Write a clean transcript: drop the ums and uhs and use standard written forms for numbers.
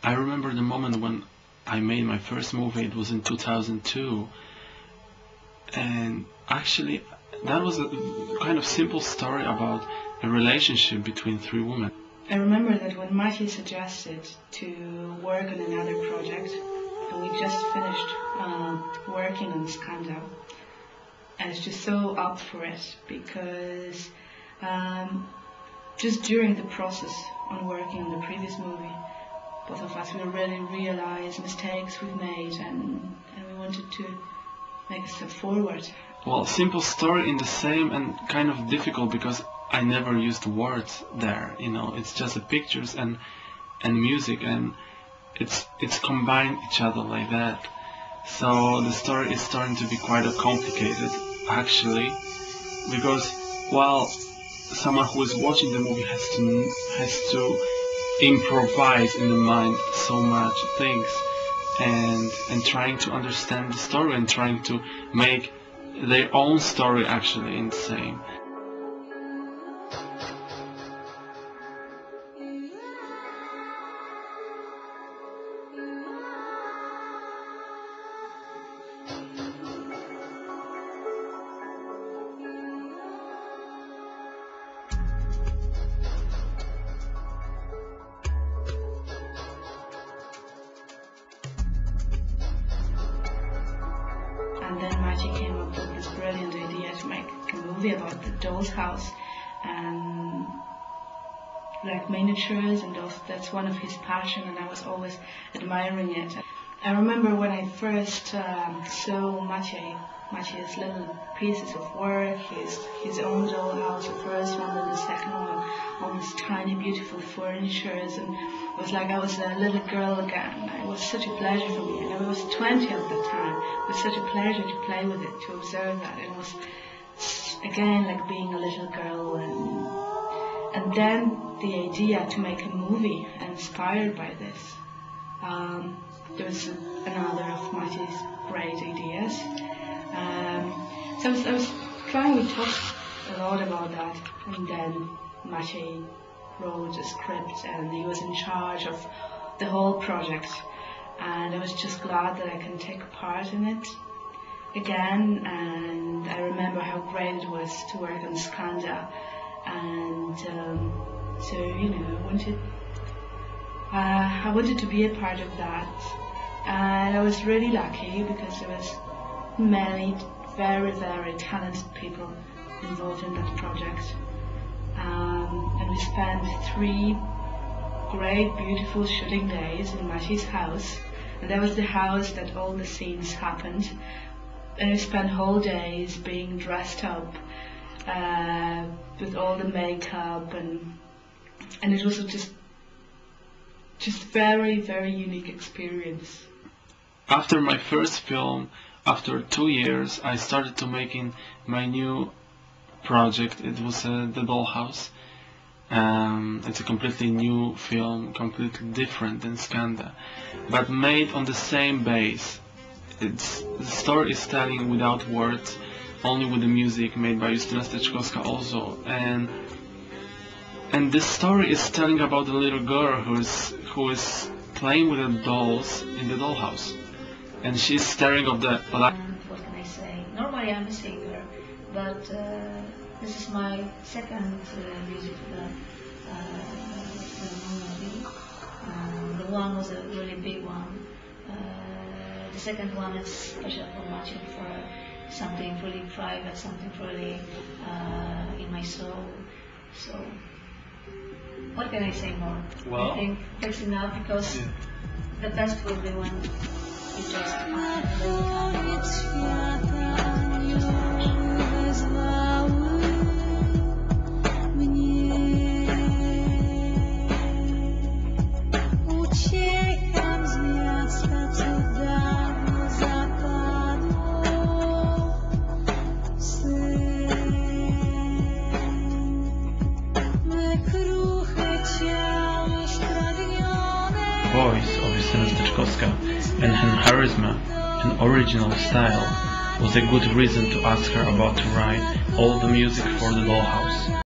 I remember the moment when I made my first movie. It was in 2002, and actually that was a kind of simple story about a relationship between three women. I remember that when Maciej suggested to work on another project, and we just finished working on Scanda, and it's just so up for it because just during the process on working on the previous movie, both of us, we really realized mistakes we've made, and we wanted to make a step forward. Well, simple story in the same and kind of difficult because I never used words there. You know, it's just the pictures and music, and it's combined each other like that. So the story is starting to be quite complicated, actually, because while someone who is watching the movie has to improvise in the mind so much things, and trying to understand the story and trying to make their own story actually in the same. And then Maciej came up with this brilliant idea to make a movie about the doll's house, and like miniatures, and that's one of his passion, and I was always admiring it. I remember when I first saw Maciej's little pieces of work, his own dollhouse, the first one and the second one, all these tiny beautiful furnitures, and it was like I was a little girl again. It was such a pleasure for me, and I was 20 at the time. It was such a pleasure to play with it, to observe that. It was again like being a little girl, and then the idea to make a movie inspired by this. There was another of Maciej's great ideas. So I was trying to talk a lot about that, and then Maciej wrote a script, and he was in charge of the whole project, and I was just glad that I can take part in it again. And I remember how great it was to work on Scanda, and so you know, I wanted to be a part of that, and I was really lucky because there was many very, very talented people involved in that project. And we spent 3 great, beautiful shooting days in Maciej's house, and that was the house that all the scenes happened. And we spent whole days being dressed up with all the makeup, and it was just very, very unique experience. After my first film, after 2 years, I started to making my new project. It was The Dollhouse. It's a completely new film, completely different than Scanda, but made on the same base. The story is telling without words, only with the music made by Justyna also, and this story is telling about a little girl who is playing with the dolls in the dollhouse, and she's staring at the light. What can I say? Normally I'm a singer, but this is my second music movie. The one was a really big one. The second one is special for Maciej, for something really private, something really in my soul. So, what can I say more? Well, I think that's enough, because the best will be when you just voice of Justyna Stec and her charisma and original style was a good reason to ask her about to write all the music for the Dollhouse.